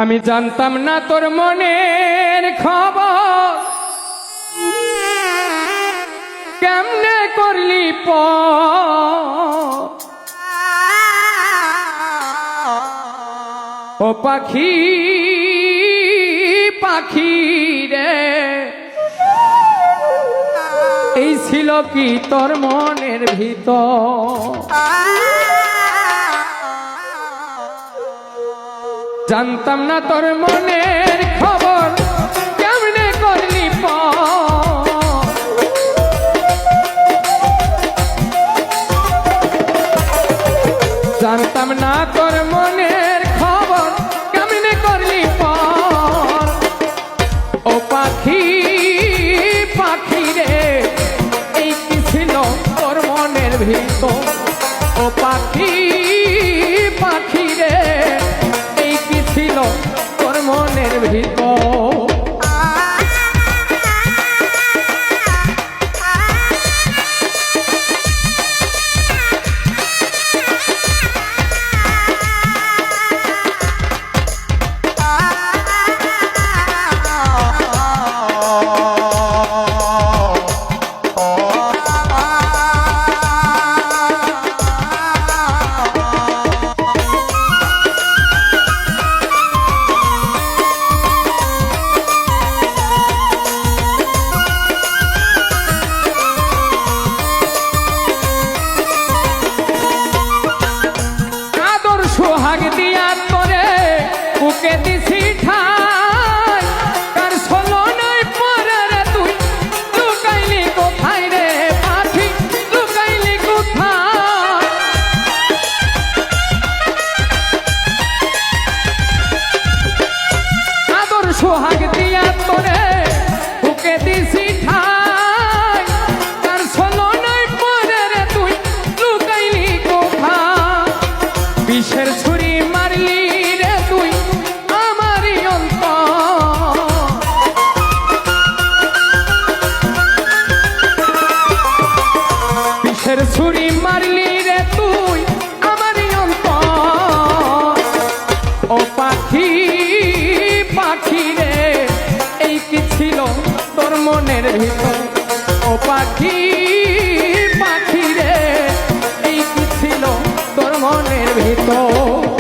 আমি জানতাম না তোর মনের খবর, কেমনে করলি ও পাখি পাখি রে, এই ছিল কি তোর মনের ভিতর? জানতাম না তোর মনের খবর, কেমনে করলি জানতাম না তোর মনের খবর, কেমনে করলি ও পাখি পাখি রে, এই কি ছিল তোর মনের ভিতর? ও পাখি পাখি রে, এই কি ছিল তোর মনের ভিতর? সোহাগ দিয়া তোরে বুকে দিছি ঠাই, কার ষোলো নয় পরে রে তুই লুকাইলি কোথায় রে পাখি, লুকাইলি কোথায়? আদর সোহাগ দিয়া তোরে বুকে দিছি ঠাই, কার ষোলো নয় পরে রে তুই লুকাইলি কোথায়? বিষের ছুরি মারলি রে তুই আমারই অন্তর, বিষের ছুরি মারলি রে তুই আমারই অন্তর। ও পাখি পাখি রে, এই কি ছিল তোর মনের ভিতর? ও পাখি পাখি রে, এই কি ছিল তোর মনের ভিতর?